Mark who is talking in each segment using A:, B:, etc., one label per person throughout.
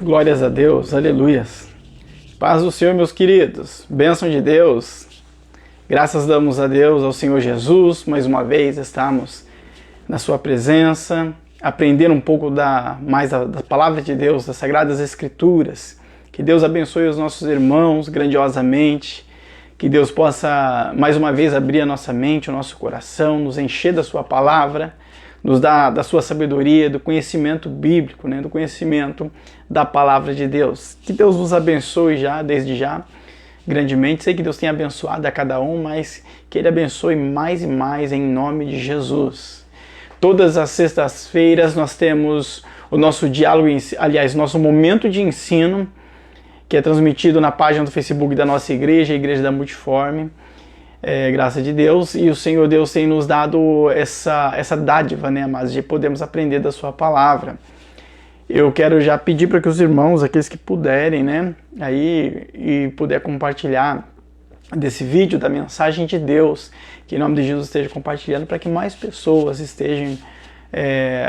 A: Glórias a Deus, aleluias. Paz do Senhor, meus queridos, bênção de Deus. Graças damos a Deus, ao Senhor Jesus, mais uma vez estamos na sua presença, aprender um pouco da palavra de Deus, das Sagradas Escrituras. Que Deus abençoe os nossos irmãos grandiosamente, que Deus possa mais uma vez abrir a nossa mente, o nosso coração, nos encher da sua palavra, nos dar da sua sabedoria, do conhecimento bíblico, do conhecimento da palavra de Deus. Que Deus nos abençoe desde já, grandemente. Sei que Deus tem abençoado a cada um, mas que Ele abençoe mais e mais em nome de Jesus. Todas as sextas-feiras nós temos o nosso diálogo, nosso momento de ensino, que é transmitido na página do Facebook da nossa igreja, a Igreja da Multiforme. Graça de Deus, e o Senhor Deus tem nos dado essa dádiva, amados, de podermos aprender da sua palavra. Eu quero já pedir para que os irmãos, aqueles que puderem, e puder compartilhar desse vídeo, da mensagem de Deus, que em nome de Jesus esteja compartilhando, para que mais pessoas estejam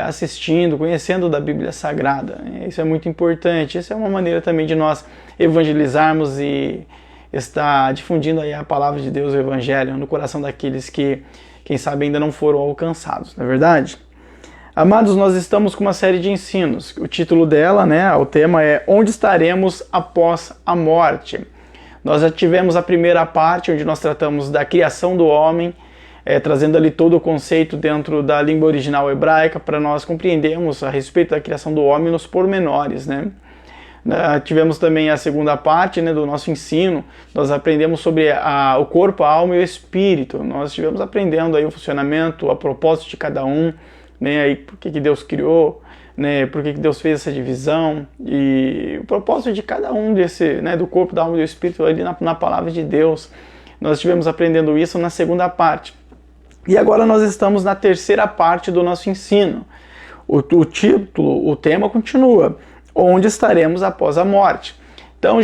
A: assistindo, conhecendo da Bíblia Sagrada. Isso é muito importante. Isso é uma maneira também de nós evangelizarmos e está difundindo aí a palavra de Deus, o Evangelho, no coração daqueles que, quem sabe, ainda não foram alcançados, não é verdade? Amados, nós estamos com uma série de ensinos. O título dela, o tema é Onde Estaremos Após a Morte? Nós já tivemos a primeira parte, onde nós tratamos da criação do homem, trazendo ali todo o conceito dentro da língua original hebraica, para nós compreendermos a respeito da criação do homem nos pormenores, Tivemos também a segunda parte do nosso ensino. Nós aprendemos sobre o corpo, a alma e o espírito. Nós estivemos aprendendo aí o funcionamento, a propósito de cada um, aí por que Deus criou, por que Deus fez essa divisão, e o propósito de cada um do corpo, da alma e do espírito ali na palavra de Deus. Nós estivemos aprendendo isso na segunda parte. E agora nós estamos na terceira parte do nosso ensino. O título, o tema continua: Onde estaremos após a morte? Então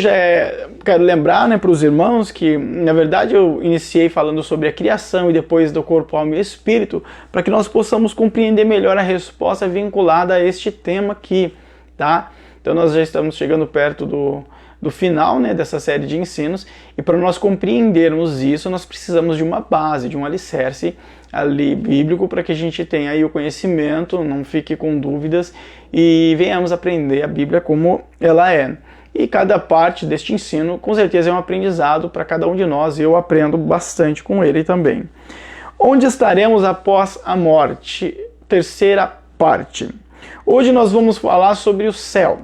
A: quero lembrar para os irmãos que, na verdade, eu iniciei falando sobre a criação e depois do corpo, alma e espírito, para que nós possamos compreender melhor a resposta vinculada a este tema aqui, tá? Então nós já estamos chegando perto do final dessa série de ensinos, e para nós compreendermos isso, nós precisamos de uma base, de um alicerce ali bíblico, para que a gente tenha aí o conhecimento, não fique com dúvidas e venhamos aprender a Bíblia como ela é. E cada parte deste ensino com certeza é um aprendizado para cada um de nós, e eu aprendo bastante com ele também. Onde estaremos após a morte? Terceira parte. Hoje nós vamos falar sobre o céu,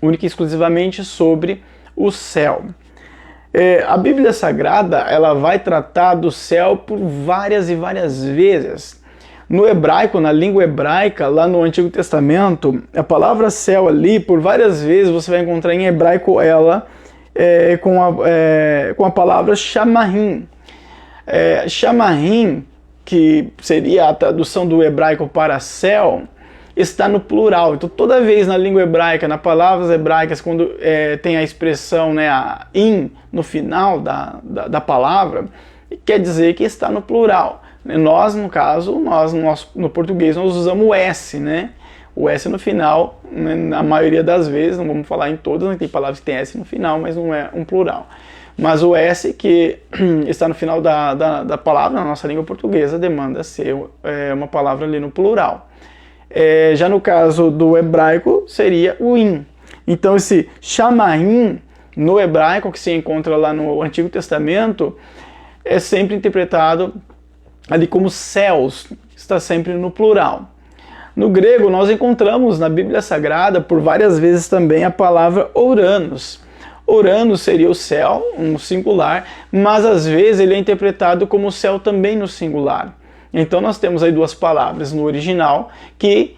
A: única e exclusivamente sobre o céu. A Bíblia Sagrada, ela vai tratar do céu por várias e várias vezes. No hebraico, na língua hebraica, lá no Antigo Testamento, a palavra céu ali, por várias vezes você vai encontrar em hebraico ela com a palavra shamayim. Shamayim, que seria a tradução do hebraico para céu, está no plural. Então toda vez na língua hebraica, nas palavras hebraicas, quando tem a expressão a in no final da palavra, quer dizer que está no plural. Nós, no caso, no português, nós usamos o S, O S no final, na maioria das vezes, não vamos falar em todas, tem palavras que tem S no final, mas não é um plural. Mas o S que está no final da palavra, na nossa língua portuguesa, demanda ser uma palavra ali no plural. Já no caso do hebraico, seria o in. Então esse shamayim, no hebraico, que se encontra lá no Antigo Testamento, é sempre interpretado ali como céus, está sempre no plural. No grego, nós encontramos na Bíblia Sagrada, por várias vezes também, a palavra Oranos. Oranos seria o céu, um singular, mas às vezes ele é interpretado como céu também no singular. Então nós temos aí duas palavras no original que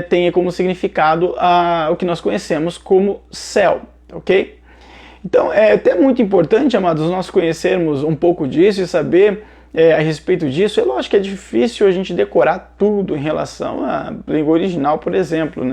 A: têm como significado o que nós conhecemos como céu, ok? Então é até muito importante, amados, nós conhecermos um pouco disso e saber a respeito disso. É lógico que é difícil a gente decorar tudo em relação à língua original, por exemplo,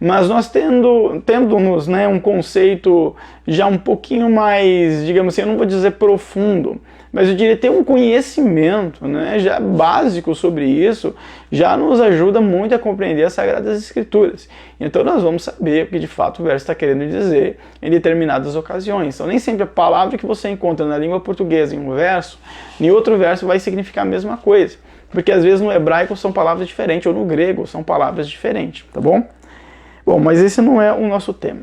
A: Mas nós tendo-nos um conceito já um pouquinho mais, digamos assim, eu não vou dizer profundo, mas eu diria ter um conhecimento, né, já básico sobre isso, já nos ajuda muito a compreender as Sagradas Escrituras. Então nós vamos saber o que de fato o verso está querendo dizer em determinadas ocasiões. Então nem sempre a palavra que você encontra na língua portuguesa em um verso, em outro verso vai significar a mesma coisa. Porque às vezes no hebraico são palavras diferentes, ou no grego são palavras diferentes, tá bom? Bom, mas esse não é o nosso tema.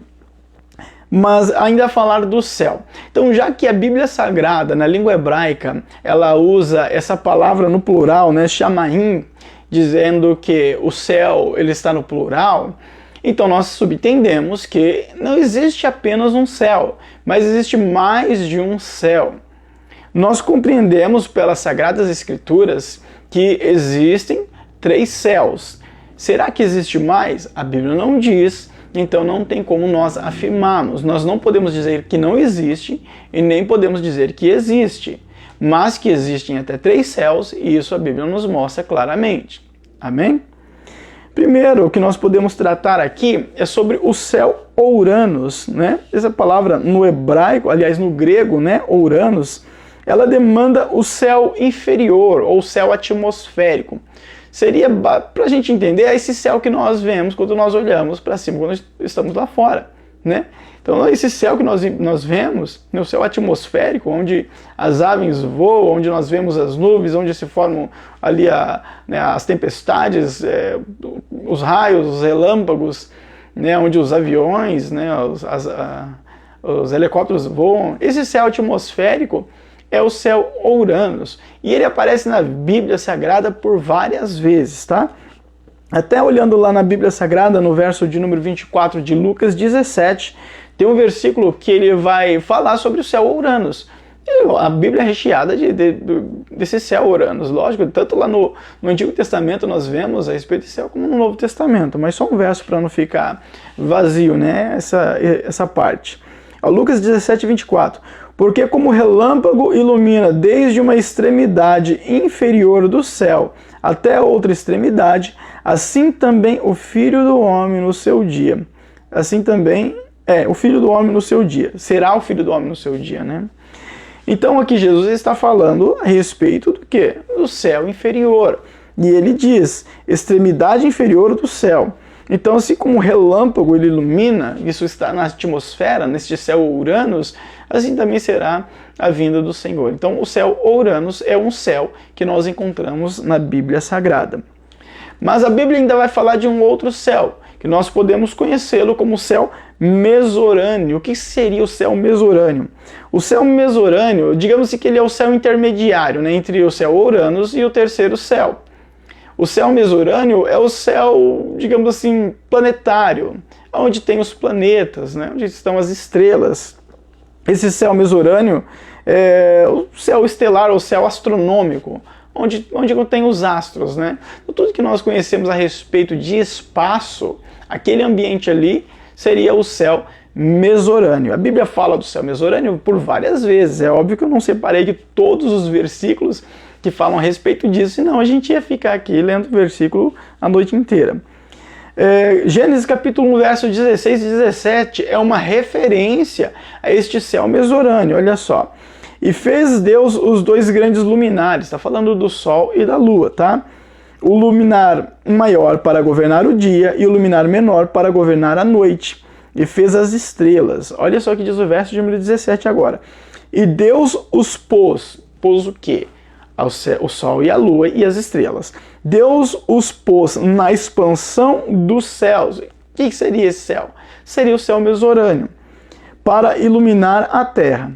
A: Mas ainda falar do céu. Então, já que a Bíblia Sagrada, na língua hebraica, ela usa essa palavra no plural, né, shamaim, dizendo que o céu ele está no plural, então nós subentendemos que não existe apenas um céu, mas existe mais de um céu. Nós compreendemos pelas Sagradas Escrituras que existem 3 céus. Será que existe mais? A Bíblia não diz, então não tem como nós afirmarmos. Nós não podemos dizer que não existe e nem podemos dizer que existe, mas que existem até 3 céus e isso a Bíblia nos mostra claramente. Amém? Primeiro, o que nós podemos tratar aqui é sobre o céu Ouranos, né? Essa palavra no hebraico, aliás no grego, né, Ouranos, ela demanda o céu inferior ou céu atmosférico. Seria, para a gente entender, esse céu que nós vemos quando nós olhamos para cima, quando estamos lá fora, né? Então, esse céu que nós vemos, o céu atmosférico, onde as aves voam, onde nós vemos as nuvens, onde se formam ali as tempestades, os raios, os relâmpagos, né, onde os aviões, né, os helicópteros voam. Esse céu atmosférico é o céu Ouranos. E ele aparece na Bíblia Sagrada por várias vezes, tá? Até olhando lá na Bíblia Sagrada, no verso de número 24 de Lucas 17, tem um versículo que ele vai falar sobre o céu Ouranos. A Bíblia é recheada desse céu Ouranos. Lógico, tanto lá no Antigo Testamento nós vemos a respeito desse céu como no Novo Testamento. Mas só um verso para não ficar vazio, né? Essa parte. Lucas 17, 24. Porque como relâmpago ilumina desde uma extremidade inferior do céu até outra extremidade, assim também o Filho do Homem no seu dia. Assim também o Filho do Homem no seu dia. Será o Filho do Homem no seu dia, né? Então aqui Jesus está falando a respeito do quê? Do céu inferior. E ele diz, extremidade inferior do céu. Então, assim como o relâmpago ele ilumina, isso está na atmosfera, neste céu Ouranos, assim também será a vinda do Senhor. Então, o céu Ouranos é um céu que nós encontramos na Bíblia Sagrada. Mas a Bíblia ainda vai falar de um outro céu, que nós podemos conhecê-lo como o céu Mesorâneo. O que seria o céu Mesorâneo? O céu Mesorâneo, digamos que ele é o céu intermediário, né, entre o céu Ouranos e o terceiro céu. O céu Mesorâneo é o céu, digamos assim, planetário, onde tem os planetas, né, onde estão as estrelas. Esse céu Mesorâneo é o céu estelar, ou céu astronômico, onde tem os astros, né? Então, tudo que nós conhecemos a respeito de espaço, aquele ambiente ali seria o céu Mesorâneo. A Bíblia fala do céu Mesorâneo por várias vezes. É óbvio que eu não separei de todos os versículos que falam a respeito disso, senão a gente ia ficar aqui lendo o versículo a noite inteira. Gênesis capítulo 1, verso 16 e 17 é uma referência a este céu Mesorâneo, olha só. E fez Deus os 2 grandes luminares, está falando do sol e da lua, tá? O luminar maior para governar o dia e o luminar menor para governar a noite. E fez as estrelas. Olha só o que diz o verso de número 17 agora. E Deus os pôs o quê? O sol e a lua e as estrelas. Deus os pôs na expansão dos céus. O que seria esse céu? Seria o céu Mesorâneo, para iluminar a terra.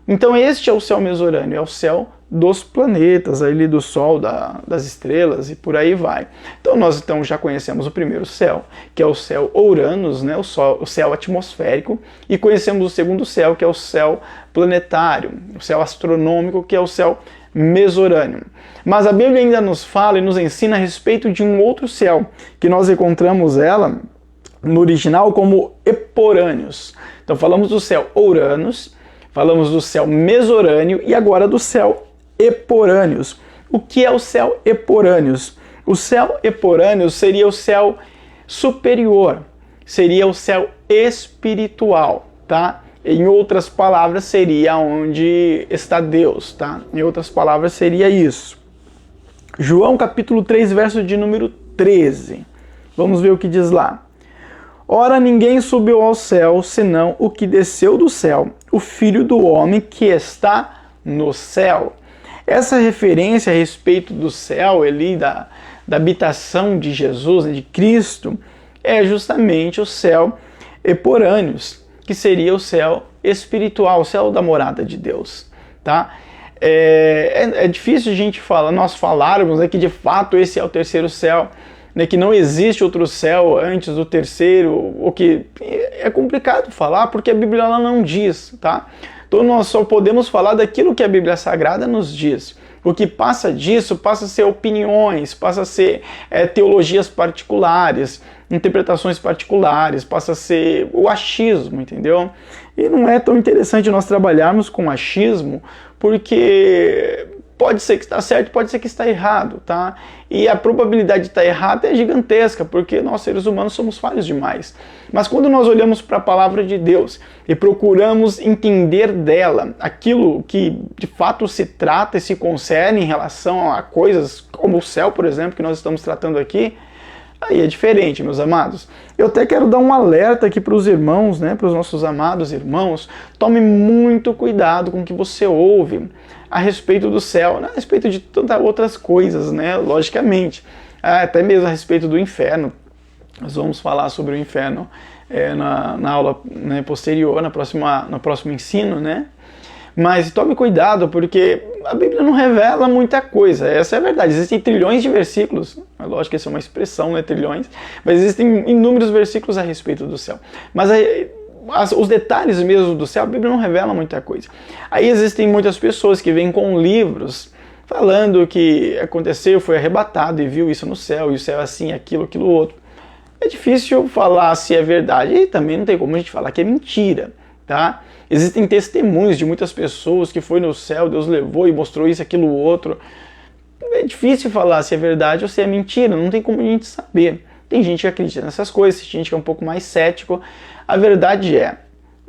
A: Então este é o céu Mesorâneo, é o céu dos planetas, ali do sol, das estrelas e por aí vai. Então nós já conhecemos o primeiro céu, que é o céu Ouranos, né, o céu atmosférico, e conhecemos o segundo céu, que é o céu planetário, o céu astronômico, que é o céu Mesorâneo. Mas a Bíblia ainda nos fala e nos ensina a respeito de um outro céu, que nós encontramos ela no original como Eporâneos. Então falamos do céu Ouranos, falamos do céu Mesorâneo e agora do céu Eporâneos. O que é o céu Eporâneos? O céu Eporâneos seria o céu superior, seria o céu espiritual, tá? Em outras palavras, seria onde está Deus, tá? Em outras palavras, seria isso. João capítulo 3, verso de número 13. Vamos ver o que diz lá. Ora, ninguém subiu ao céu, senão o que desceu do céu, o Filho do Homem que está no céu. Essa referência a respeito do céu, ali, da habitação de Jesus, de Cristo, é justamente o céu eporâneos, que seria o céu espiritual, o céu da morada de Deus, tá? É difícil a gente nós falarmos, né, que de fato esse é o terceiro céu, né, que não existe outro céu antes do terceiro, o que é complicado falar porque a Bíblia ela não diz, tá? Então nós só podemos falar daquilo que a Bíblia Sagrada nos diz. O que passa disso passa a ser opiniões, passa a ser teologias particulares, interpretações particulares, passa a ser o achismo, entendeu? E não é tão interessante nós trabalharmos com achismo, porque pode ser que está certo, pode ser que está errado, tá? E a probabilidade de estar errado é gigantesca, porque nós seres humanos somos falhos demais. Mas quando nós olhamos para a palavra de Deus e procuramos entender dela aquilo que de fato se trata e se concerne em relação a coisas como o céu, por exemplo, que nós estamos tratando aqui, aí é diferente, meus amados. Eu até quero dar um alerta aqui para os irmãos, né, para os nossos amados irmãos. Tome muito cuidado com o que você ouve a respeito do céu, né, a respeito de tantas outras coisas, né, logicamente. Até mesmo a respeito do inferno. Nós vamos falar sobre o inferno na aula, né, posterior, no próximo ensino, né? Mas tome cuidado, porque a Bíblia não revela muita coisa. Essa é a verdade. Existem trilhões de versículos. É lógico que essa é uma expressão, né? Trilhões. Mas existem inúmeros versículos a respeito do céu. Mas os detalhes mesmo do céu, a Bíblia não revela muita coisa. Aí existem muitas pessoas que vêm com livros falando que aconteceu, foi arrebatado e viu isso no céu, e o céu é assim, aquilo outro. É difícil falar se é verdade. E também não tem como a gente falar que é mentira, tá? Existem testemunhos de muitas pessoas que foi no céu, Deus levou e mostrou isso, aquilo, outro. É difícil falar se é verdade ou se é mentira, não tem como a gente saber. Tem gente que acredita nessas coisas, tem gente que é um pouco mais cético. A verdade é,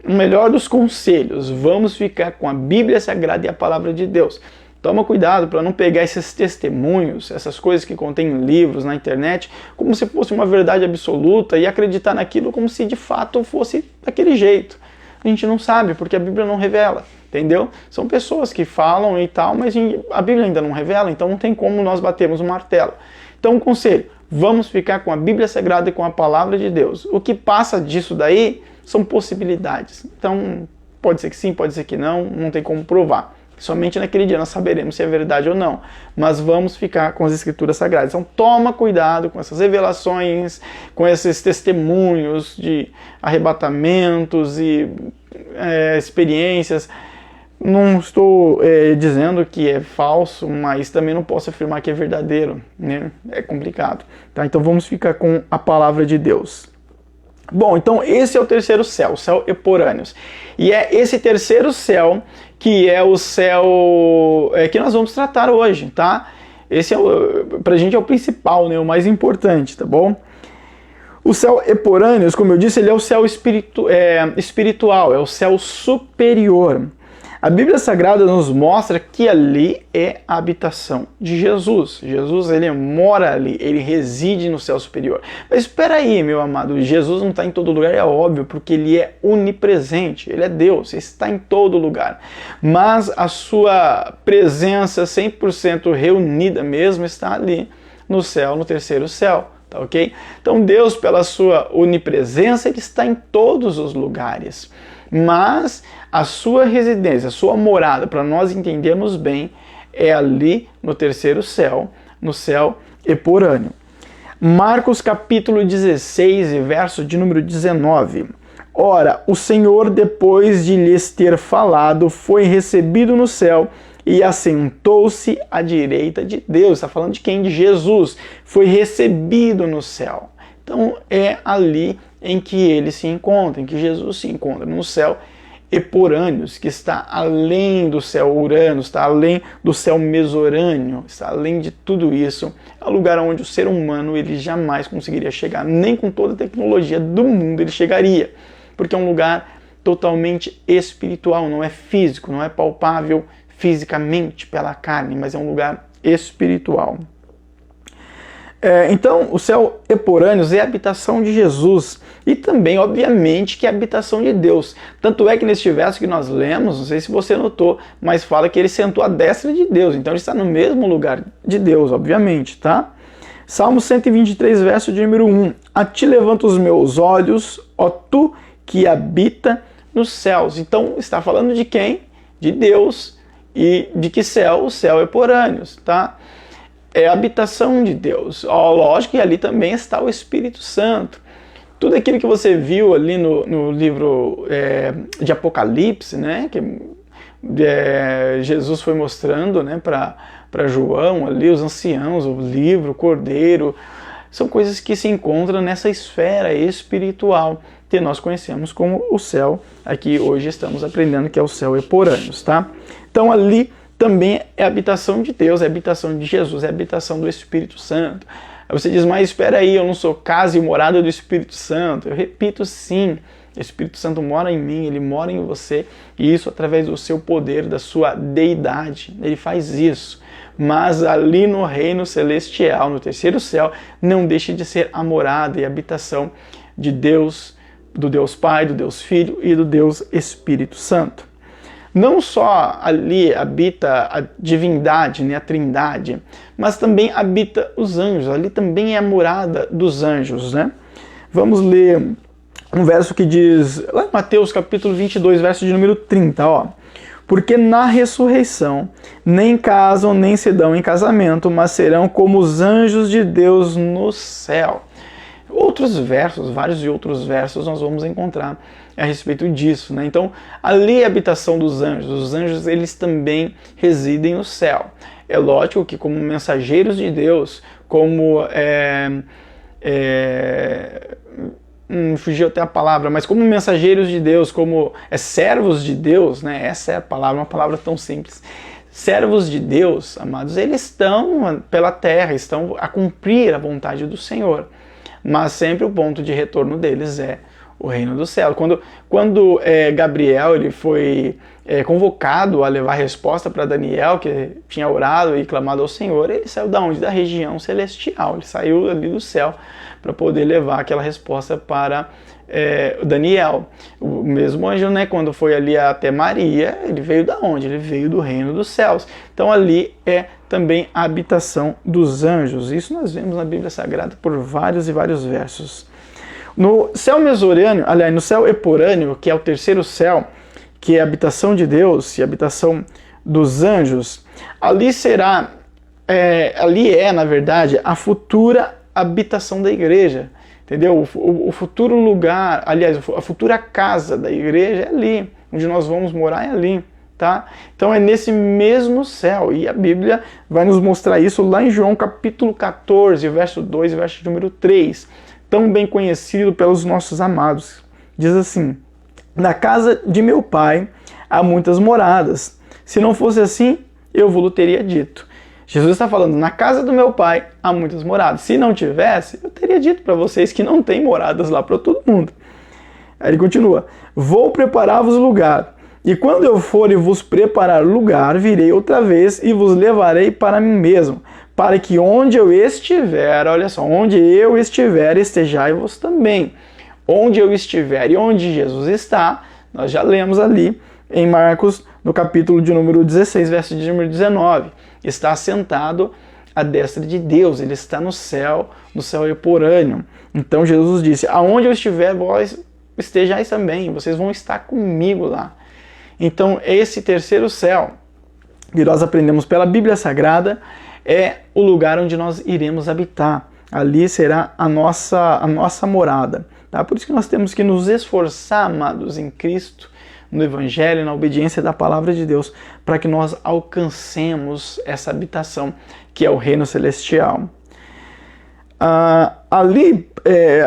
A: o melhor dos conselhos, vamos ficar com a Bíblia Sagrada e a Palavra de Deus. Toma cuidado para não pegar esses testemunhos, essas coisas que contêm livros na internet, como se fosse uma verdade absoluta e acreditar naquilo como se de fato fosse daquele jeito. A gente não sabe, porque a Bíblia não revela, entendeu? São pessoas que falam e tal, mas a Bíblia ainda não revela, então não tem como nós batermos o martelo. Então, um conselho, vamos ficar com a Bíblia Sagrada e com a Palavra de Deus. O que passa disso daí são possibilidades. Então, pode ser que sim, pode ser que não tem como provar. Somente naquele dia nós saberemos se é verdade ou não. Mas vamos ficar com as Escrituras Sagradas. Então toma cuidado com essas revelações, com esses testemunhos de arrebatamentos e experiências. Não estou dizendo que é falso, mas também não posso afirmar que é verdadeiro, né? É complicado. Tá? Então vamos ficar com a palavra de Deus. Bom, então esse é o terceiro céu, o céu eporâneos. E é esse terceiro céu que é o céu que nós vamos tratar hoje, tá? Esse pra gente é o principal, né? O mais importante, tá bom? O céu eporâneos, como eu disse, ele é o céu espiritual, é o céu superior. A Bíblia Sagrada nos mostra que ali é a habitação de Jesus. Jesus, ele mora ali, ele reside no céu superior. Mas espera aí, meu amado, Jesus não está em todo lugar, é óbvio, porque ele é onipresente, ele é Deus, ele está em todo lugar. Mas a sua presença 100% reunida mesmo está ali no céu, no terceiro céu. Tá, ok? Então Deus, pela sua onipresença, ele está em todos os lugares. Mas a sua residência, a sua morada, para nós entendermos bem, é ali no terceiro céu, no céu eporâneo. Marcos capítulo 16, verso de número 19. Ora, o Senhor, depois de lhes ter falado, foi recebido no céu e assentou-se à direita de Deus. Está falando de quem? De Jesus. Foi recebido no céu. Então é ali em que ele se encontra, em que Jesus se encontra, no céu eporâneos, que está além do céu Urano, está além do céu Mesorâneo, está além de tudo isso. É um lugar onde o ser humano ele jamais conseguiria chegar, nem com toda a tecnologia do mundo ele chegaria, porque é um lugar totalmente espiritual, não é físico, não é palpável fisicamente pela carne, mas é um lugar espiritual. Então, o céu eporâneos é a habitação de Jesus e também, obviamente, que é a habitação de Deus. Tanto é que neste verso que nós lemos, não sei se você notou, mas fala que ele sentou à destra de Deus. Então, ele está no mesmo lugar de Deus, obviamente, tá? Salmo 123, verso de número 1. A ti levanto os meus olhos, ó tu que habita nos céus. Então, está falando de quem? De Deus. E de que céu? O céu eporâneos, tá? É a habitação de Deus. Lógico que ali também está o Espírito Santo. Tudo aquilo que você viu ali no livro de Apocalipse, né, que Jesus foi mostrando, né, para João, ali, os anciãos, o livro, o cordeiro, são coisas que se encontram nessa esfera espiritual que nós conhecemos como o céu. Aqui hoje estamos aprendendo que é o céu eporâneos, tá? Então ali também é a habitação de Deus, é a habitação de Jesus, é a habitação do Espírito Santo. Aí você diz, mas espera aí, eu não sou casa e morada do Espírito Santo. Eu repito, sim, o Espírito Santo mora em mim, ele mora em você, e isso através do seu poder, da sua deidade. Ele faz isso. Mas ali no reino celestial, no terceiro céu, não deixa de ser a morada e a habitação de Deus, do Deus Pai, do Deus Filho e do Deus Espírito Santo. Não só ali habita a divindade, né, a trindade, mas também habita os anjos. Ali também é a morada dos anjos, né? Vamos ler um verso que diz, lá em Mateus capítulo 22, verso de número 30, ó. Porque na ressurreição nem casam nem se dão em casamento, mas serão como os anjos de Deus no céu. Outros versos, vários e outros versos nós vamos encontrar a respeito disso, né? Então, ali é a habitação dos anjos. Os anjos, eles também residem no céu. É lógico que como mensageiros de Deus, como fugiu até a palavra, mas como mensageiros de Deus, como servos de Deus, né? Essa é a palavra, uma palavra tão simples. Servos de Deus, amados, eles estão pela terra, estão a cumprir a vontade do Senhor. Mas sempre o ponto de retorno deles é o reino do céu. Quando Gabriel ele foi convocado a levar resposta para Daniel, que tinha orado e clamado ao Senhor, ele saiu da onde? Da região celestial. Ele saiu ali do céu para poder levar aquela resposta para Daniel. O mesmo anjo, né, quando foi ali até Maria, ele veio da onde? Ele veio do reino dos céus. Então ali é também a habitação dos anjos. Isso nós vemos na Bíblia Sagrada por vários e vários versos. No céu mesorâneo, aliás, no céu eporâneo, que é o terceiro céu, que é a habitação de Deus e a habitação dos anjos, ali será, na verdade, a futura habitação da igreja, entendeu? O futuro lugar, aliás, a futura casa da igreja é ali, onde nós vamos morar é ali, tá? Então é nesse mesmo céu, e a Bíblia vai nos mostrar isso lá em João capítulo 14, verso 2 e verso número 3, tão bem conhecido pelos nossos amados. Diz assim, na casa de meu pai há muitas moradas, se não fosse assim, eu vos teria dito. Jesus está falando, na casa do meu pai há muitas moradas. Se não tivesse, eu teria dito para vocês que não tem moradas lá para todo mundo. Aí ele continua, vou preparar-vos lugar, e quando eu for e vos preparar lugar, virei outra vez e vos levarei para mim mesmo, para que onde eu estiver, olha só, onde eu estiver, estejai vós também. Onde eu estiver e onde Jesus está, nós já lemos ali em Marcos, no capítulo de número 16, verso de número 19. Está assentado à destra de Deus, ele está no céu eporâneo. Então Jesus disse, aonde eu estiver, vós estejais também, vocês vão estar comigo lá. Então esse terceiro céu, que nós aprendemos pela Bíblia Sagrada, é o lugar onde nós iremos habitar. Ali será a nossa morada. Tá? Por isso que nós temos que nos esforçar, amados, em Cristo, no Evangelho, na obediência da Palavra de Deus, para que nós alcancemos essa habitação, que é o reino celestial.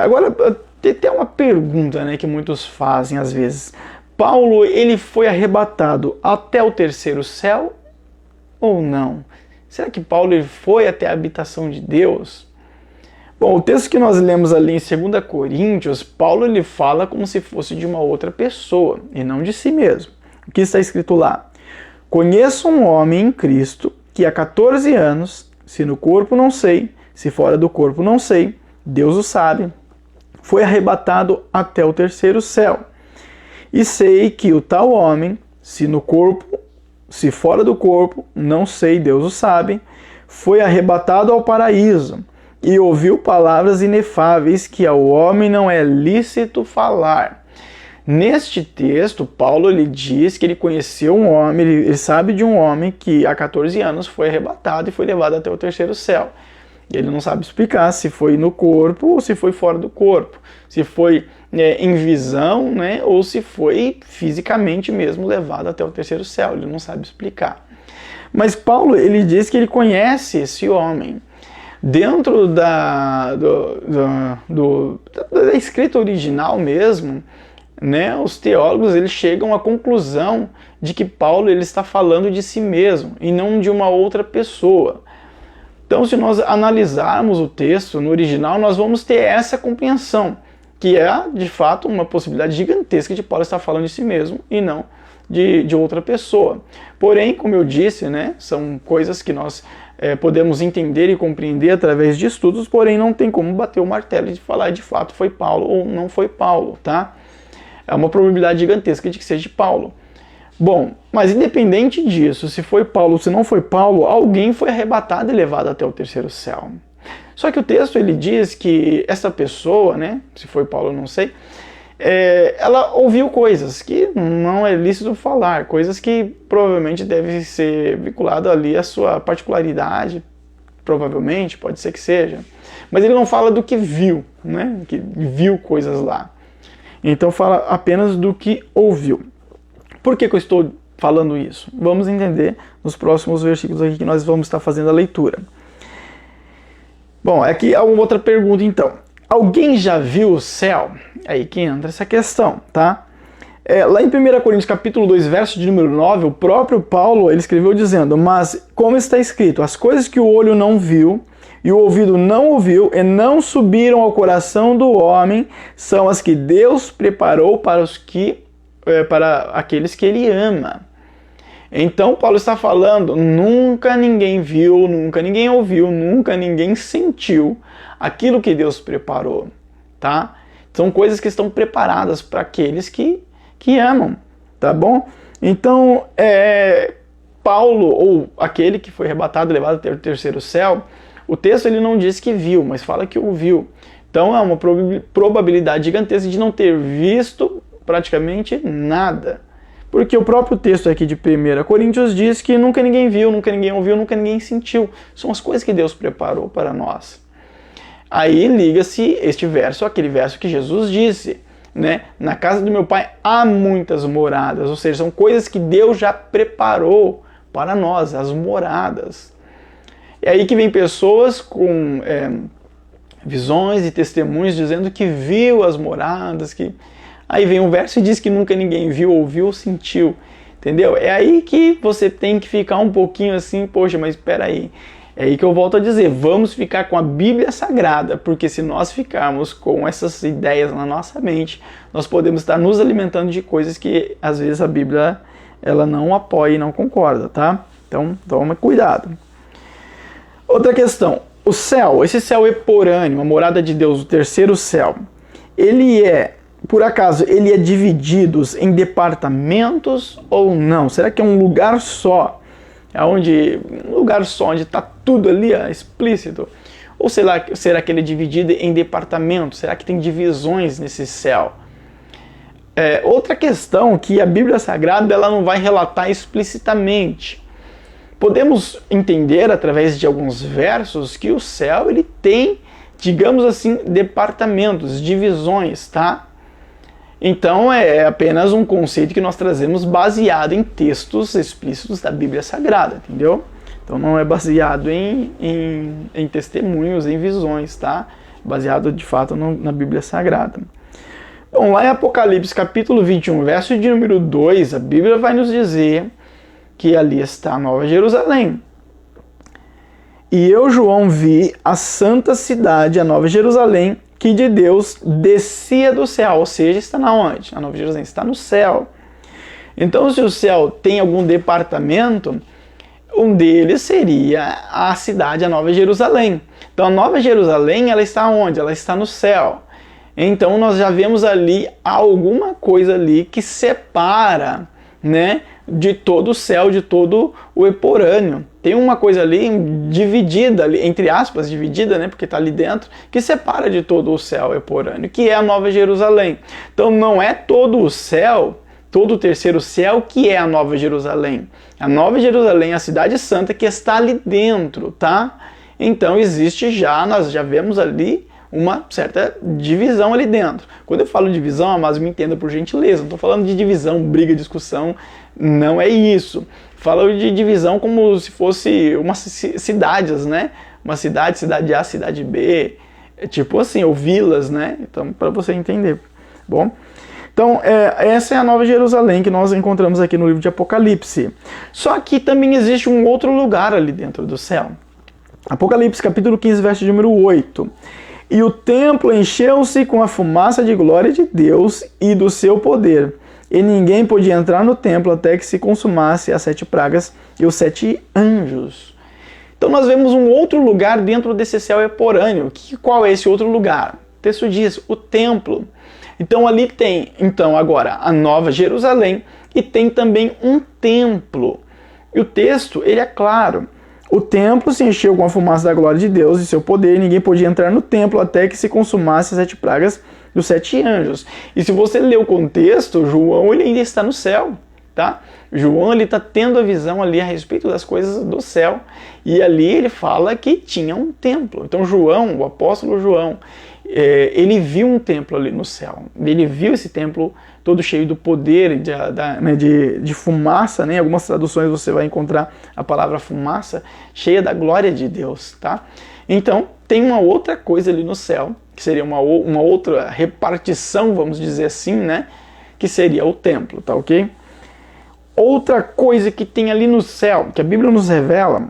A: Agora, tem uma pergunta, né, que muitos fazem às vezes. Paulo, ele foi arrebatado até o terceiro céu ou não? Será que Paulo ele foi até a habitação de Deus? Bom, o texto que nós lemos ali em 2 Coríntios, Paulo ele fala como se fosse de uma outra pessoa e não de si mesmo. O que está escrito lá? Conheço um homem em Cristo que há 14 anos, se no corpo não sei, se fora do corpo não sei, Deus o sabe, foi arrebatado até o terceiro céu. E sei que o tal homem, se no corpo, se fora do corpo, não sei, Deus o sabe, foi arrebatado ao paraíso e ouviu palavras inefáveis que ao homem não é lícito falar. Neste texto, Paulo ele diz que ele conheceu um homem, ele sabe de um homem que há 14 anos foi arrebatado e foi levado até o terceiro céu. Ele não sabe explicar se foi no corpo ou se foi fora do corpo, se foi em visão, né, ou se foi fisicamente mesmo levado até o terceiro céu. Ele não sabe explicar. Mas Paulo ele diz que ele conhece esse homem. Dentro da escrita original mesmo, né, os teólogos eles chegam à conclusão de que Paulo ele está falando de si mesmo e não de uma outra pessoa. Então, se nós analisarmos o texto no original, nós vamos ter essa compreensão, que é, de fato, uma possibilidade gigantesca de Paulo estar falando de si mesmo e não de outra pessoa. Porém, como eu disse, né, são coisas que nós podemos entender e compreender através de estudos, porém não tem como bater o martelo de falar de fato foi Paulo ou não foi Paulo, tá? É uma probabilidade gigantesca de que seja de Paulo. Bom, mas independente disso, se foi Paulo ou se não foi Paulo, alguém foi arrebatado e levado até o terceiro céu. Só que o texto ele diz que essa pessoa, né, se foi Paulo eu não sei, ela ouviu coisas que não é lícito falar, coisas que provavelmente devem ser vinculadas ali à sua particularidade, provavelmente, pode ser que seja. Mas ele não fala do que viu, né, que viu coisas lá. Então fala apenas do que ouviu. Por que eu estou falando isso? Vamos entender nos próximos versículos aqui que nós vamos estar fazendo a leitura. Bom, aqui há uma outra pergunta então. Alguém já viu o céu? Aí que entra essa questão, tá? Lá em 1 Coríntios capítulo 2, verso de número 9, o próprio Paulo ele escreveu dizendo: mas como está escrito, as coisas que o olho não viu e o ouvido não ouviu e não subiram ao coração do homem são as que Deus preparou para aqueles que ele ama. Então Paulo está falando, nunca ninguém viu, nunca ninguém ouviu, nunca ninguém sentiu aquilo que Deus preparou, tá? São coisas que estão preparadas para aqueles que amam, tá bom? Então, Paulo, ou aquele que foi arrebatado e levado até o terceiro céu, o texto ele não diz que viu, mas fala que ouviu. Então é uma probabilidade gigantesca de não ter visto praticamente nada. Porque o próprio texto aqui de 1 Coríntios diz que nunca ninguém viu, nunca ninguém ouviu, nunca ninguém sentiu. São as coisas que Deus preparou para nós. Aí liga-se este verso àquele verso que Jesus disse, né? Na casa do meu pai há muitas moradas, ou seja, são coisas que Deus já preparou para nós, as moradas. É aí que vem pessoas com visões e testemunhos dizendo que viu as moradas, que... Aí vem um verso e diz que nunca ninguém viu, ouviu ou sentiu, entendeu? É aí que você tem que ficar um pouquinho assim, poxa, mas espera aí. É aí que eu volto a dizer, vamos ficar com a Bíblia Sagrada, porque se nós ficarmos com essas ideias na nossa mente, nós podemos estar nos alimentando de coisas que às vezes a Bíblia ela não apoia e não concorda, tá? Então toma cuidado. Outra questão, o céu, esse céu eporâneo, a morada de Deus, o terceiro céu, por acaso, ele é dividido em departamentos ou não? Será que é um lugar só? Um lugar só, onde está tudo ali explícito? Ou será que ele é dividido em departamentos? Será que tem divisões nesse céu? Outra questão que a Bíblia Sagrada ela não vai relatar explicitamente. Podemos entender através de alguns versos que o céu ele tem, digamos assim, departamentos, divisões, tá? Então é apenas um conceito que nós trazemos baseado em textos explícitos da Bíblia Sagrada, entendeu? Então não é baseado em testemunhos, em visões, tá? Baseado de fato na Bíblia Sagrada. Bom, lá em Apocalipse capítulo 21, verso de número 2, a Bíblia vai nos dizer que ali está a Nova Jerusalém. E eu, João, vi a santa cidade, a Nova Jerusalém, que de Deus descia do céu. Ou seja, está na onde? A Nova Jerusalém está no céu. Então, se o céu tem algum departamento, um deles seria a cidade, a Nova Jerusalém. Então, a Nova Jerusalém, ela está onde? Ela está no céu. Então, nós já vemos ali alguma coisa ali que separa, né, de todo o céu, de todo o eporâneo. Tem uma coisa ali dividida, ali, entre aspas, dividida, né, porque está ali dentro, que separa de todo o céu eporâneo, que é a Nova Jerusalém. Então, não é todo o céu, todo o terceiro céu que é a Nova Jerusalém. A Nova Jerusalém é a cidade santa que está ali dentro, tá? Então existe já, nós já vemos ali uma certa divisão ali dentro. Quando eu falo divisão, amados, me entenda por gentileza, não estou falando de divisão, briga, discussão, não é isso. Falo de divisão como se fosse umas cidades, né? Uma cidade, cidade A, cidade B, tipo assim, ou vilas, né? Então, para você entender, bom? Então, essa é a Nova Jerusalém que nós encontramos aqui no livro de Apocalipse. Só que também existe um outro lugar ali dentro do céu. Apocalipse, capítulo 15, verso de número 8. E o templo encheu-se com a fumaça de glória de Deus e do seu poder. E ninguém podia entrar no templo até que se consumasse as 7 pragas e os 7 anjos. Então nós vemos um outro lugar dentro desse céu eporâneo. Qual é esse outro lugar? O texto diz, o templo. Então ali tem, agora, a Nova Jerusalém e tem também um templo. E o texto, ele é claro. O templo se encheu com a fumaça da glória de Deus e seu poder, e ninguém podia entrar no templo até que se consumasse as 7 pragas e os 7 anjos. E se você ler o contexto, João ele ainda está no céu, tá? João ele está tendo a visão ali a respeito das coisas do céu, e ali ele fala que tinha um templo. Então João, o apóstolo João, ele viu um templo ali no céu. Ele viu esse templo todo cheio do poder, de fumaça, né? Em algumas traduções você vai encontrar a palavra fumaça, cheia da glória de Deus, tá? Então, tem uma outra coisa ali no céu, que seria uma outra repartição, vamos dizer assim, né? Que seria o templo, tá ok? Outra coisa que tem ali no céu, que a Bíblia nos revela,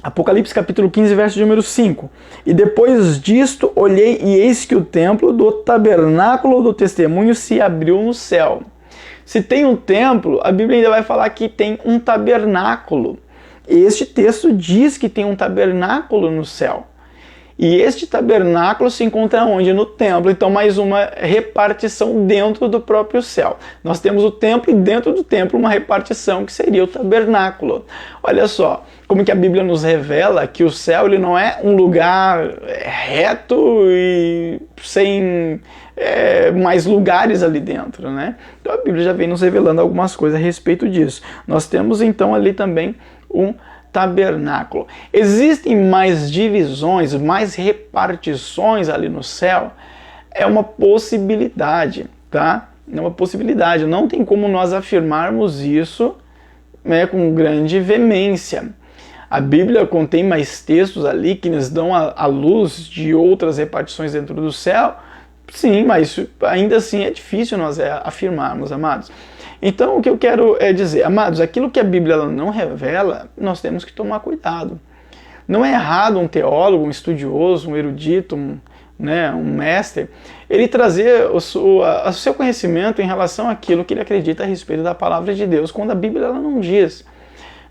A: Apocalipse capítulo 15, verso de número 5. E depois disto olhei e eis que o templo do tabernáculo do testemunho se abriu no céu. Se tem um templo, a Bíblia ainda vai falar que tem um tabernáculo. Este texto diz que tem um tabernáculo no céu. E este tabernáculo se encontra onde? No templo. Então, mais uma repartição dentro do próprio céu. Nós temos o templo e dentro do templo uma repartição que seria o tabernáculo. Olha só, como que a Bíblia nos revela que o céu ele não é um lugar reto e sem mais lugares ali dentro, né? Então a Bíblia já vem nos revelando algumas coisas a respeito disso. Nós temos então ali também um tabernáculo. Existem mais divisões, mais repartições ali no céu? É uma possibilidade, tá? É uma possibilidade. Não tem como nós afirmarmos isso, né, com grande veemência. A Bíblia contém mais textos ali que nos dão a luz de outras repartições dentro do céu. Sim, mas ainda assim é difícil nós afirmarmos, amados. Então, o que eu quero dizer, amados, aquilo que a Bíblia ela não revela, nós temos que tomar cuidado. Não é errado um teólogo, um estudioso, um erudito, um mestre, ele trazer o seu conhecimento em relação àquilo que ele acredita a respeito da palavra de Deus, quando a Bíblia ela não diz.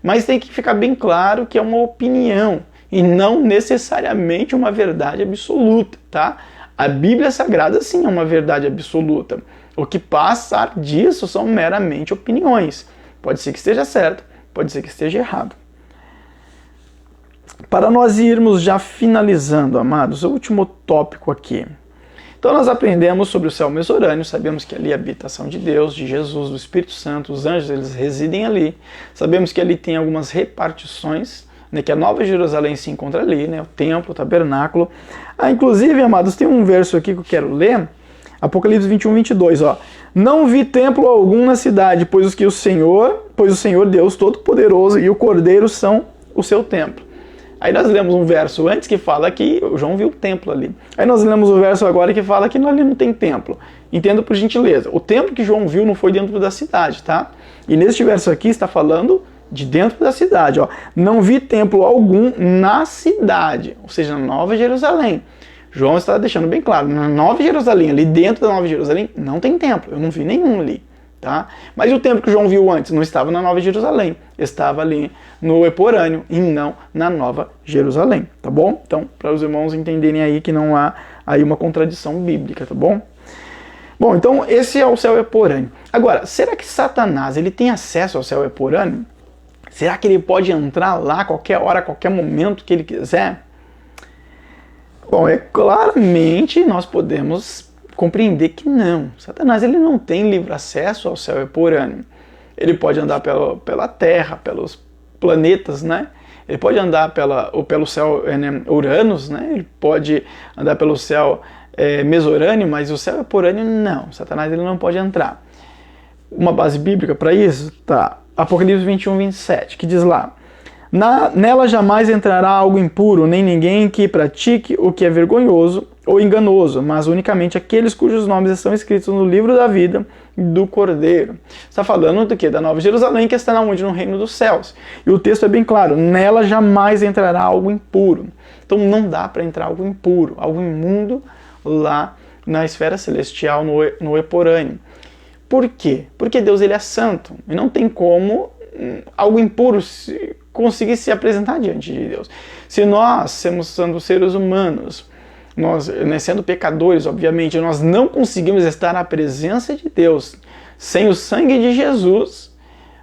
A: Mas tem que ficar bem claro que é uma opinião e não necessariamente uma verdade absoluta, tá? A Bíblia Sagrada, sim, é uma verdade absoluta. O que passar disso são meramente opiniões. Pode ser que esteja certo, pode ser que esteja errado. Para nós irmos já finalizando, amados, o último tópico aqui. Então nós aprendemos sobre o céu messorâneo, sabemos que ali é a habitação de Deus, de Jesus, do Espírito Santo, os anjos eles residem ali. Sabemos que ali tem algumas repartições, né, que a Nova Jerusalém se encontra ali, né, o templo, o tabernáculo. Inclusive, amados, tem um verso aqui que eu quero ler, Apocalipse 21, 22, ó. Não vi templo algum na cidade, pois o Senhor Deus Todo-Poderoso e o Cordeiro são o seu templo. Aí nós lemos um verso antes que fala que o João viu o templo ali. Aí nós lemos o verso agora que fala que ali não tem templo. Entenda por gentileza. O templo que João viu não foi dentro da cidade, tá? E neste verso aqui está falando de dentro da cidade. Ó. Não vi templo algum na cidade, ou seja, na Nova Jerusalém. João está deixando bem claro, na Nova Jerusalém, ali dentro da Nova Jerusalém, não tem templo, eu não vi nenhum ali. Tá? Mas o templo que João viu antes não estava na Nova Jerusalém, estava ali no Eporâneo e não na Nova Jerusalém, tá bom? Então, para os irmãos entenderem aí que não há aí uma contradição bíblica, tá bom? Bom, então esse é o céu eporâneo. Agora, será que Satanás ele tem acesso ao céu eporâneo? Será que ele pode entrar lá a qualquer hora, a qualquer momento que ele quiser? Bom, claramente nós podemos compreender que não. Satanás ele não tem livre acesso ao céu eporâneo. Ele pode andar pela Terra, pelos planetas, né? Ele pode andar pelo céu Uranus, né? Ele pode andar pelo céu Mesorâneo, mas o céu eporâneo não. Satanás ele não pode entrar. Uma base bíblica para isso? Tá. Apocalipse 21, 27, que diz lá: nela jamais entrará algo impuro, nem ninguém que pratique o que é vergonhoso ou enganoso, mas unicamente aqueles cujos nomes estão escritos no livro da vida do Cordeiro. Está falando do quê? Da Nova Jerusalém, que está onde? No reino dos céus. E o texto é bem claro: nela jamais entrará algo impuro. Então não dá para entrar algo impuro, algo imundo lá na esfera celestial, no Eporâneo. Por quê? Porque Deus ele é santo e não tem como algo impuro conseguir se apresentar diante de Deus. Se nós, sendo seres humanos, nós, sendo pecadores, obviamente, nós não conseguimos estar na presença de Deus sem o sangue de Jesus,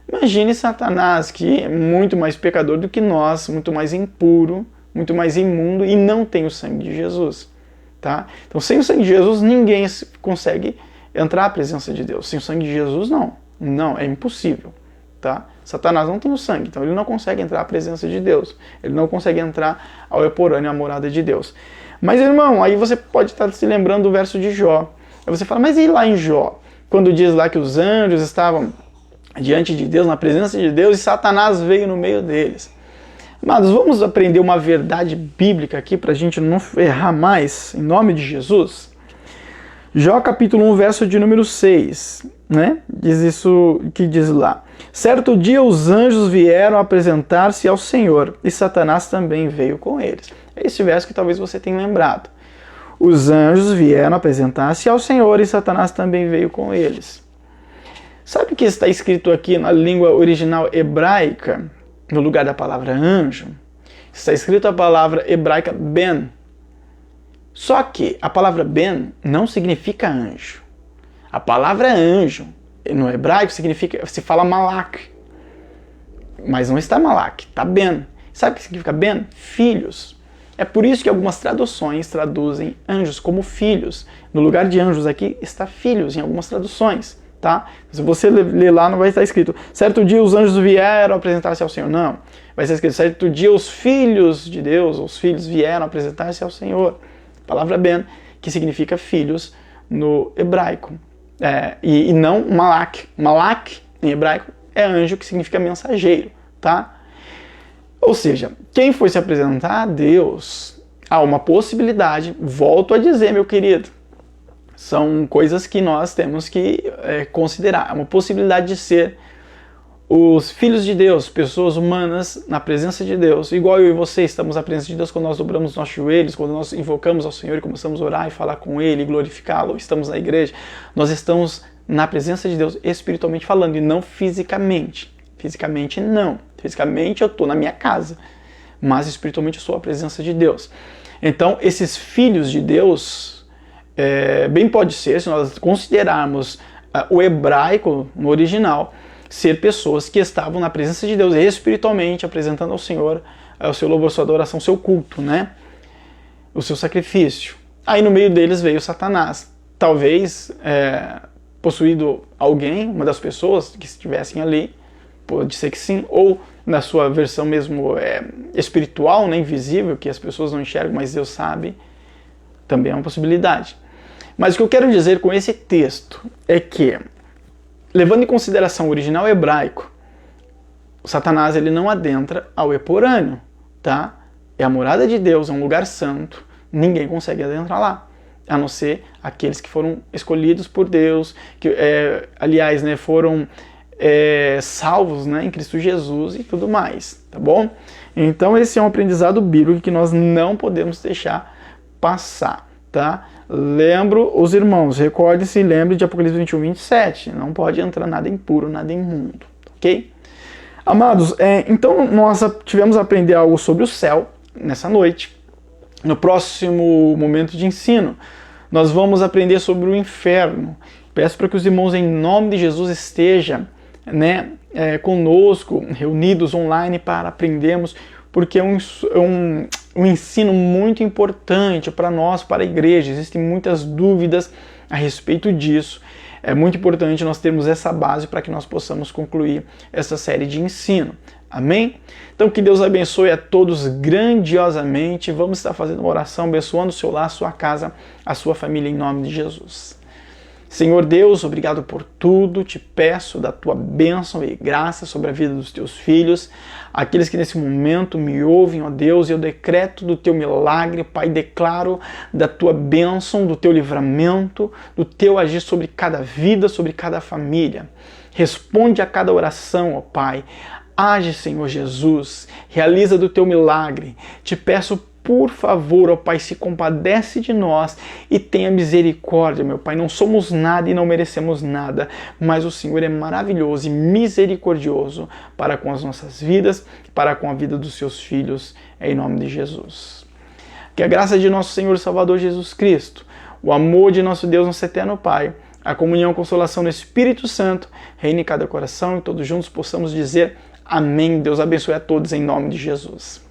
A: imagine Satanás, que é muito mais pecador do que nós, muito mais impuro, muito mais imundo e não tem o sangue de Jesus. Tá? Então, sem o sangue de Jesus, ninguém consegue entrar à presença de Deus. Sem o sangue de Jesus, não. Não, é impossível. Tá? Satanás não tem o sangue, então ele não consegue entrar à presença de Deus. Ele não consegue entrar ao Eporâneo, à morada de Deus. Mas, irmão, aí você pode estar se lembrando do verso de Jó. Aí você fala, mas e lá em Jó? Quando diz lá que os anjos estavam diante de Deus, na presença de Deus, e Satanás veio no meio deles. Mas vamos aprender uma verdade bíblica aqui para a gente não errar mais, em nome de Jesus. Jó capítulo 1, verso de número 6, né? Diz isso que diz lá: certo dia os anjos vieram apresentar-se ao Senhor, e Satanás também veio com eles. É esse verso que talvez você tenha lembrado. Os anjos vieram apresentar-se ao Senhor, e Satanás também veio com eles. Sabe o que está escrito aqui na língua original hebraica, no lugar da palavra anjo? Está escrito a palavra hebraica ben. Só que a palavra ben não significa anjo. A palavra anjo, no hebraico, se fala malak. Mas não está malak, está ben. Sabe o que significa ben? Filhos. É por isso que algumas traduções traduzem anjos como filhos. No lugar de anjos aqui está filhos em algumas traduções. Tá? Se você ler lá, não vai estar escrito certo dia os anjos vieram apresentar-se ao Senhor. Não. Vai estar escrito certo dia os filhos de Deus, os filhos vieram apresentar-se ao Senhor. A palavra ben, que significa filhos no hebraico. E não malak. Malak, em hebraico, é anjo, que significa mensageiro. Tá? Ou seja, quem foi se apresentar a Deus, há uma possibilidade, volto a dizer, meu querido, são coisas que nós temos que considerar. É uma possibilidade de ser os filhos de Deus, pessoas humanas na presença de Deus, igual eu e você estamos na presença de Deus quando nós dobramos os nossos joelhos, quando nós invocamos ao Senhor e começamos a orar e falar com Ele, glorificá-lo, estamos na igreja. Nós estamos na presença de Deus espiritualmente falando e não fisicamente. Fisicamente não. Fisicamente eu estou na minha casa, mas espiritualmente eu sou a presença de Deus. Então esses filhos de Deus, bem pode ser, se nós considerarmos o hebraico no original, ser pessoas que estavam na presença de Deus espiritualmente, apresentando ao Senhor o seu louvor, sua adoração, seu culto, né? O seu sacrifício. Aí no meio deles veio Satanás. Talvez possuído alguém, uma das pessoas que estivessem ali, pode ser que sim, ou na sua versão mesmo espiritual, né, invisível, que as pessoas não enxergam, mas Deus sabe, também é uma possibilidade. Mas o que eu quero dizer com esse texto é que, levando em consideração o original hebraico, o Satanás ele não adentra ao Eporâneo, tá? É a morada de Deus, é um lugar santo, ninguém consegue adentrar lá, a não ser aqueles que foram escolhidos por Deus, que, aliás, né, foram salvos, né, em Cristo Jesus e tudo mais, tá bom? Então esse é um aprendizado bíblico que nós não podemos deixar passar, tá? Lembro os irmãos, recorde-se e lembre de Apocalipse 21, 27, não pode entrar nada impuro, nada imundo, ok? Amados, então nós tivemos a aprender algo sobre o céu nessa noite. No próximo momento de ensino, nós vamos aprender sobre o inferno. Peço para que os irmãos, em nome de Jesus, estejam, né, conosco, reunidos online para aprendermos, porque é um ensino muito importante para nós, para a igreja. Existem muitas dúvidas a respeito disso. É muito importante nós termos essa base para que nós possamos concluir essa série de ensino. Amém? Então que Deus abençoe a todos grandiosamente. Vamos estar fazendo uma oração, abençoando o seu lar, a sua casa, a sua família, em nome de Jesus. Senhor Deus, obrigado por tudo. Te peço da tua bênção e graça sobre a vida dos teus filhos, aqueles que nesse momento me ouvem, ó Deus, eu decreto do teu milagre, Pai, declaro da tua bênção, do teu livramento, do teu agir sobre cada vida, sobre cada família. Responde a cada oração, ó Pai. Age, Senhor Jesus, realiza do teu milagre. Te peço, por favor, ó Pai, se compadece de nós e tenha misericórdia, meu Pai. Não somos nada e não merecemos nada, mas o Senhor é maravilhoso e misericordioso para com as nossas vidas, para com a vida dos seus filhos, em nome de Jesus. Que a graça de nosso Senhor e Salvador Jesus Cristo, o amor de nosso Deus, nosso eterno Pai, a comunhão e consolação do Espírito Santo reine em cada coração e todos juntos possamos dizer amém. Deus abençoe a todos em nome de Jesus.